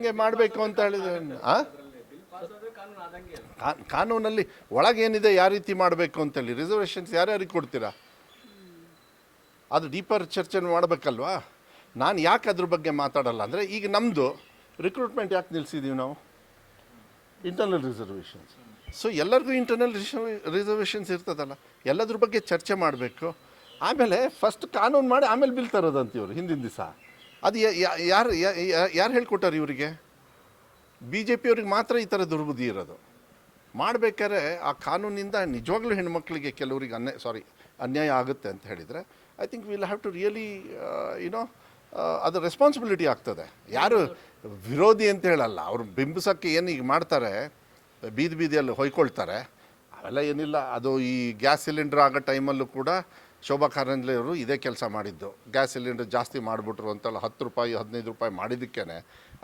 ಹಿಂಗೆ ಮಾಡಬೇಕು ಅಂತ ಹೇಳಿದ್ರೆ ಕಾನೂನಲ್ಲಿ ಒಳಗೇನಿದೆ ಯಾವ ರೀತಿ ಮಾಡಬೇಕು ಅಂತೇಳಿ ರಿಸರ್ವೇಷನ್ಸ್ ಯಾರ್ಯಾರಿಗೆ ಕೊಡ್ತೀರಾ, ಅದು ಡೀಪರ್ ಚರ್ಚೆ ಮಾಡಬೇಕಲ್ವಾ. ನಾನು ಯಾಕೆ ಅದ್ರ ಬಗ್ಗೆ ಮಾತಾಡಲ್ಲ ಅಂದರೆ, ಈಗ ನಮ್ಮದು ರಿಕ್ರೂಟ್ಮೆಂಟ್ ಯಾಕೆ ನಿಲ್ಲಿಸಿದ್ದೀವಿ ನಾವು, ಇಂಟರ್ನಲ್ ರಿಸರ್ವೇಷನ್ಸ್. ಸೊ ಎಲ್ಲರಿಗೂ ಇಂಟರ್ನಲ್ ರಿಸರ್ವೇಷನ್ಸ್ ಇರ್ತದಲ್ಲ, ಎಲ್ಲದ್ರ ಬಗ್ಗೆ ಚರ್ಚೆ ಮಾಡಬೇಕು. ಆಮೇಲೆ ಫಸ್ಟ್ ಕಾನೂನು ಮಾಡಿ ಆಮೇಲೆ ಬಿಲ್ ತರೋದಂತೀವ್ರು ಹಿಂದಿನ ದಿವಸ. ಅದು ಯಾರು ಹೇಳ್ಕೊಟ್ಟಾರೆ ಇವರಿಗೆ? ಬಿ ಜೆ ಪಿಯವ್ರಿಗೆ ಮಾತ್ರ ಈ ಥರ ದುರ್ಬುದ್ಧಿ ಇರೋದು. ಮಾಡಬೇಕಾದ್ರೆ ಆ ಕಾನೂನಿಂದ ನಿಜವಾಗ್ಲೂ ಹೆಣ್ಮಕ್ಳಿಗೆ ಕೆಲವ್ರಿಗೆ ಅನ್ಯಾಯ ಆಗುತ್ತೆ ಅಂತ ಹೇಳಿದರೆ, I think will have to really ಅದು ರೆಸ್ಪಾನ್ಸಿಬಿಲಿಟಿ ಆಗ್ತದೆ. ಯಾರು ವಿರೋಧಿ ಅಂತ ಹೇಳಲ್ಲ, ಅವರು ಬಿಂಬಿಸೋಕ್ಕೆ ಏನು ಈಗ ಮಾಡ್ತಾರೆ, ಬೀದಿಯಲ್ಲಿ ಹೊಯ್ಕೊಳ್ತಾರೆ, ಅವೆಲ್ಲ ಏನಿಲ್ಲ. ಅದು ಈ ಗ್ಯಾಸ್ ಸಿಲಿಂಡ್ರ್ ಆಗೋ ಟೈಮಲ್ಲೂ ಕೂಡ ಶೋಭಾ ಕಾರಂದ್ಲೆ ಅವರು ಇದೇ ಕೆಲಸ ಮಾಡಿದ್ದು. ಗ್ಯಾಸ್ ಸಿಲಿಂಡರ್ ಜಾಸ್ತಿ ಮಾಡಿಬಿಟ್ರು ಅಂತಲ್ಲ, 10 ರೂಪಾಯಿ 15 ರೂಪಾಯಿ ಮಾಡಿದ್ದಕ್ಕೇ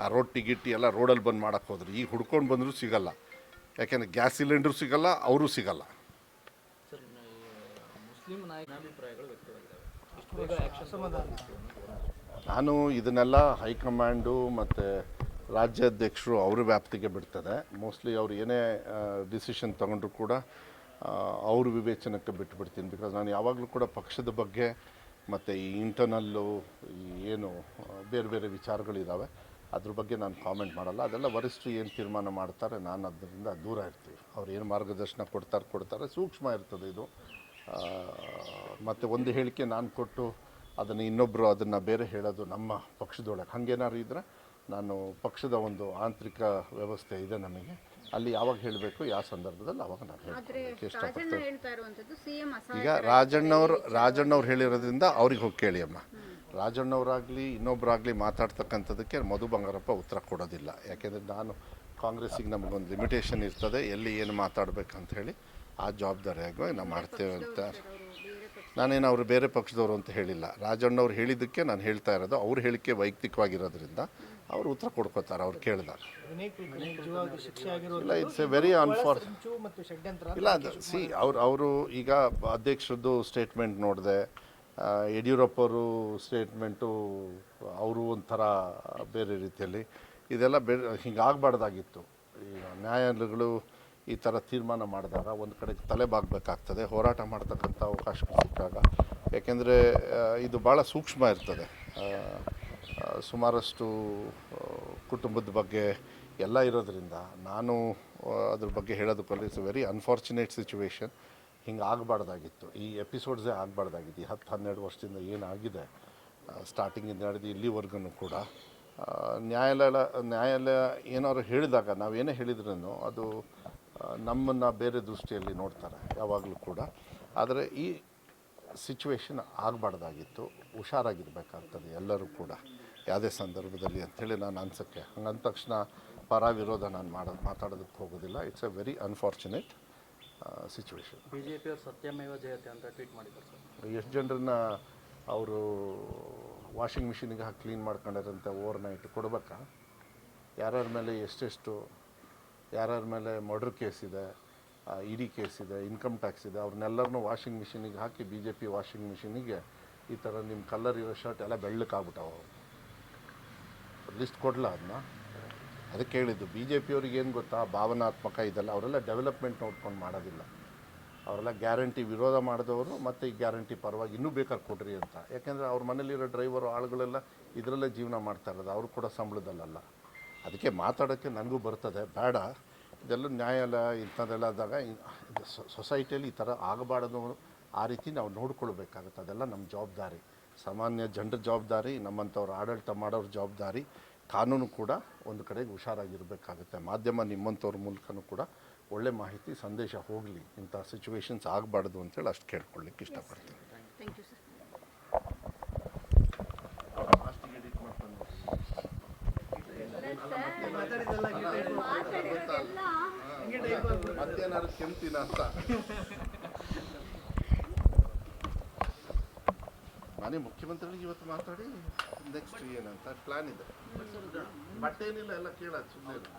ಆ ರೊಟ್ಟಿ ಗಿಟ್ಟಿ ಎಲ್ಲ ರೋಡಲ್ಲಿ ಬಂದು ಮಾಡೋಕ್ಕೆ ಹೋದ್ರು. ಈಗ ಹುಡ್ಕೊಂಡು ಬಂದರೂ ಸಿಗಲ್ಲ, ಯಾಕೆಂದರೆ ಗ್ಯಾಸ್ ಸಿಲಿಂಡ್ರು ಸಿಗಲ್ಲ, ಅವರು ಸಿಗಲ್ಲ. ನಾನು ಇದನ್ನೆಲ್ಲ ಹೈಕಮಾಂಡು ಮತ್ತು ರಾಜ್ಯಾಧ್ಯಕ್ಷರು ಅವ್ರ ವ್ಯಾಪ್ತಿಗೆ ಬಿಡ್ತದೆ. ಮೋಸ್ಟ್ಲಿ ಅವ್ರು ಏನೇ ಡಿಸಿಷನ್ ತೊಗೊಂಡ್ರು ಕೂಡ ಅವ್ರ ವಿವೇಚನಕ್ಕೆ ಬಿಟ್ಟುಬಿಡ್ತೀನಿ. ಬಿಕಾಸ್ ನಾನು ಯಾವಾಗಲೂ ಕೂಡ ಪಕ್ಷದ ಬಗ್ಗೆ ಮತ್ತು ಈ ಇಂಟರ್ನಲ್ಲು ಏನು ಬೇರೆ ಬೇರೆ ವಿಚಾರಗಳಿದ್ದಾವೆ ಅದ್ರ ಬಗ್ಗೆ ನಾನು ಕಾಮೆಂಟ್ ಮಾಡಲ್ಲ. ಅದೆಲ್ಲ ವರಿಷ್ಠರು ಏನು ತೀರ್ಮಾನ ಮಾಡ್ತಾರೆ, ನಾನು ಅದರಿಂದ ದೂರ ಇರ್ತೀವಿ. ಅವ್ರು ಏನು ಮಾರ್ಗದರ್ಶನ ಕೊಡ್ತಾರೆ ಸೂಕ್ಷ್ಮ ಇರ್ತದೆ ಇದು. ಮತ್ತು ಒಂದು ಹೇಳಿಕೆ ನಾನು ಕೊಟ್ಟು ಅದನ್ನು ಇನ್ನೊಬ್ಬರು ಅದನ್ನು ಬೇರೆ ಹೇಳೋದು ನಮ್ಮ ಪಕ್ಷದೊಳಗೆ ಹಾಗೇನಾದ್ರು ಇದ್ದರೆ, ನಾನು ಪಕ್ಷದ ಒಂದು ಆಂತರಿಕ ವ್ಯವಸ್ಥೆ ಇದೆ ನಮಗೆ, ಅಲ್ಲಿ ಯಾವಾಗ ಹೇಳಬೇಕು ಯಾವ ಸಂದರ್ಭದಲ್ಲಿ ಅವಾಗ ನಾನು ಹೇಳಕ್ಕೆ ಇಷ್ಟಪಡ್ತೇನೆ. ಈಗ ರಾಜಣ್ಣವ್ರು ಹೇಳಿರೋದ್ರಿಂದ ಅವ್ರಿಗೆ ಹೋಗಿ ಕೇಳಿ ಅಮ್ಮ. ರಾಜಣ್ಣವರಾಗಲಿ ಇನ್ನೊಬ್ಬರಾಗಲಿ ಮಾತಾಡ್ತಕ್ಕಂಥದ್ದಕ್ಕೆ ಮಧು ಬಂಗಾರಪ್ಪ ಉತ್ತರ ಕೊಡೋದಿಲ್ಲ. ಯಾಕೆಂದರೆ ನಾನು ಕಾಂಗ್ರೆಸ್ಸಿಗೆ ನಮಗೊಂದು ಲಿಮಿಟೇಷನ್ ಇರ್ತದೆ, ಎಲ್ಲಿ ಏನು ಮಾತಾಡಬೇಕಂತ ಹೇಳಿ ಆ ಜವಾಬ್ದಾರಿಯಾಗಿ ನಾವು ಮಾಡ್ತೇವೆ ಅಂತ. ನಾನೇನು ಅವರು ಬೇರೆ ಪಕ್ಷದವರು ಅಂತ ಹೇಳಿಲ್ಲ. ರಾಜಣ್ಣವ್ರು ಹೇಳಿದ್ದಕ್ಕೆ ನಾನು ಹೇಳ್ತಾ ಇರೋದು. ಅವ್ರ ಹೇಳಿಕೆ ವೈಯಕ್ತಿಕವಾಗಿರೋದ್ರಿಂದ ಅವರು ಉತ್ತರ ಕೊಡ್ಕೋತಾರೆ ಅವ್ರು ಕೇಳಿದಾಗ. ಇಲ್ಲ, ಇಟ್ಸ್ ಎ ವೆರಿ ಇಲ್ಲ ಅದು ಅವರು ಈಗ ಅಧ್ಯಕ್ಷರದ್ದು ಸ್ಟೇಟ್ಮೆಂಟ್ ನೋಡಿದೆ, ಯಡಿಯೂರಪ್ಪವರು ಸ್ಟೇಟ್ಮೆಂಟು ಅವರು ಒಂಥರ ಬೇರೆ ರೀತಿಯಲ್ಲಿ. ಇದೆಲ್ಲ ಹಿಂಗಾಗಬಾರ್ದಾಗಿತ್ತು. ಈಗ ನ್ಯಾಯಾಲಯಗಳು ಈ ಥರ ತೀರ್ಮಾನ ಮಾಡಿದಾಗ ಒಂದು ಕಡೆ ತಲೆಬಾಗಬೇಕಾಗ್ತದೆ, ಹೋರಾಟ ಮಾಡ್ತಕ್ಕಂಥ ಅವಕಾಶ ಸಿಕ್ಕಾಗ. ಯಾಕೆಂದರೆ ಇದು ಭಾಳ ಸೂಕ್ಷ್ಮ ಇರ್ತದೆ. ಸುಮಾರಷ್ಟು ಕುಟುಂಬದ ಬಗ್ಗೆ ಎಲ್ಲ ಇರೋದ್ರಿಂದ ನಾನು ಅದ್ರ ಬಗ್ಗೆ ಹೇಳೋದಕ್ಕಲ್ಲ. It's very unfortunate situation. ಹಿಂಗೆ ಆಗಬಾರ್ದಾಗಿತ್ತು, ಈ ಎಪಿಸೋಡ್ಸೇ ಆಗಬಾರ್ದಾಗಿತ್ತು. ಈ 10-12 ವರ್ಷದಿಂದ ಏನಾಗಿದೆ ಸ್ಟಾರ್ಟಿಂಗಿಂದ ನಡೆದು ಇಲ್ಲಿವರೆಗೂ ಕೂಡ ನ್ಯಾಯಾಲಯ ಏನಾದ್ರು ಹೇಳಿದಾಗ ನಾವೇನೇ ಹೇಳಿದ್ರೂ ಅದು ನಮ್ಮನ್ನು ಬೇರೆ ದೃಷ್ಟಿಯಲ್ಲಿ ನೋಡ್ತಾರೆ ಯಾವಾಗಲೂ ಕೂಡ. ಆದರೆ ಈ ಸಿಚುವೇಶನ್ ಆಗಬಾರ್ದಾಗಿತ್ತು. ಹುಷಾರಾಗಿರ್ಬೇಕಾಗ್ತದೆ ಎಲ್ಲರೂ ಕೂಡ ಯಾವುದೇ ಸಂದರ್ಭದಲ್ಲಿ ಅಂಥೇಳಿ ನಾನು ಅನ್ಸೋಕ್ಕೆ. ಹಂಗಂದ ತಕ್ಷಣ ಪರ ವಿರೋಧ ನಾನು ಮಾತಾಡೋದಕ್ಕೆ ಹೋಗೋದಿಲ್ಲ. It's A very unfortunate situation. ಬಿಜೆಪಿಯವರು ಸತ್ಯಮೇವ ಜಯತೆ ಅಂತ ಟ್ವೀಟ್ ಮಾಡಿದ್ದಾರೆ ಸರ್. ಎಷ್ಟು ಜನರನ್ನ ಅವರು ವಾಷಿಂಗ್ ಮಿಷಿನಿಗೆ ಹಾಕಿ ಕ್ಲೀನ್ ಮಾಡ್ಕೊಂಡಿರಂತೆ ಓವರ್ ನೈಟ್ ಕೊಡ್ಬೇಕಾ? ಯಾರ್ಯಾರ ಮೇಲೆ ಎಷ್ಟೆಷ್ಟು, ಯಾರ್ಯಾರ ಮೇಲೆ ಮರ್ಡರ್ ಕೇಸ್ ಇದೆ, ಇಡಿ ಕೇಸ್ ಇದೆ, ಇನ್ಕಮ್ ಟ್ಯಾಕ್ಸ್ ಇದೆ, ಅವ್ರನ್ನೆಲ್ಲರನ್ನೂ ವಾಷಿಂಗ್ ಮಿಷಿನಿಗೆ ಹಾಕಿ BJP ವಾಷಿಂಗ್ ಮಿಷಿನಿಗೆ ಈ ಥರ ನಿಮ್ಮ ಕಲರ್ ಇರೋ ಶರ್ಟ್ ಎಲ್ಲ ಬೆಳ್ಳಕ್ಕಾಗ್ಬಿಟ್ಟವು. ಲಿಸ್ಟ್ ಕೊಡಲ ಅದನ್ನ. ಅದಕ್ಕೆ ಹೇಳಿದ್ದು BJPಯವ್ರಿಗೆ ಏನು ಗೊತ್ತಾ, ಭಾವನಾತ್ಮಕ ಇದೆಲ್ಲ. ಅವರೆಲ್ಲ ಡೆವಲಪ್ಮೆಂಟ್ ನೋಡ್ಕೊಂಡು ಮಾಡೋದಿಲ್ಲ. ಅವರೆಲ್ಲ ಗ್ಯಾರಂಟಿ ವಿರೋಧ ಮಾಡಿದವರು ಮತ್ತು ಈ ಗ್ಯಾರಂಟಿ ಪರವಾಗಿ ಇನ್ನೂ ಬೇಕಾದ್ರೆ ಕೊಡ್ರಿ ಅಂತ. ಯಾಕೆಂದರೆ ಅವ್ರ ಮನೇಲಿರೋ ಡ್ರೈವರು ಆಳುಗಳೆಲ್ಲ ಇದರಲ್ಲೇ ಜೀವನ ಮಾಡ್ತಾ ಇರೋದು, ಅವರು ಕೂಡ ಸಂಬಳದಲ್ಲ. ಅದಕ್ಕೆ ಮಾತಾಡೋಕ್ಕೆ ನನಗೂ ಬರ್ತದೆ, ಬೇಡ ಇದೆಲ್ಲ ನ್ಯಾಯಾಲಯ ಇಂಥದ್ದೆಲ್ಲ ಆದಾಗ ಸೊಸೈಟಿಯಲ್ಲಿ ಈ ಥರ ಆಗಬಾರ್ದು. ಆ ರೀತಿ ನಾವು ನೋಡ್ಕೊಳ್ಬೇಕಾಗುತ್ತೆ. ಅದೆಲ್ಲ ನಮ್ಮ ಜವಾಬ್ದಾರಿ, ಸಾಮಾನ್ಯ ಜನರ ಜವಾಬ್ದಾರಿ, ನಮ್ಮಂಥವ್ರು ಆಡಳಿತ ಮಾಡೋರ ಜವಾಬ್ದಾರಿ. ಕಾನೂನು ಕೂಡ ಒಂದು ಕಡೆಗೆ ಹುಷಾರಾಗಿರಬೇಕಾಗುತ್ತೆ. ಮಾಧ್ಯಮ ನಿಮ್ಮಂಥವ್ರ ಮೂಲಕನೂ ಕೂಡ ಒಳ್ಳೆ ಮಾಹಿತಿ ಸಂದೇಶ ಹೋಗಲಿ, ಇಂಥ ಸಿಚುವೇಶನ್ಸ್ ಆಗಬಾರ್ದು ಅಂತೇಳಿ ಅಷ್ಟು ಕೇಳ್ಕೊಳ್ಳಿಕ್ಕೆ ಇಷ್ಟಪಡ್ತೀನಿ. ಮತ್ತೇನಾದ್ರು ಕೆಮ್ತೀನ ಅಂತ ನಾನೇ ಮುಖ್ಯಮಂತ್ರಿಗಳಿಗೆ ಇವತ್ತು ಮಾತಾಡಿ ನೆಕ್ಸ್ಟ್ ಏನಂತ ಪ್ಲಾನ್ ಇದೆ. ಬಟ್ಟೆ ಏನಿಲ್ಲ, ಎಲ್ಲ ಕೇಳೋದು ಸುಮ್ಮನೆ.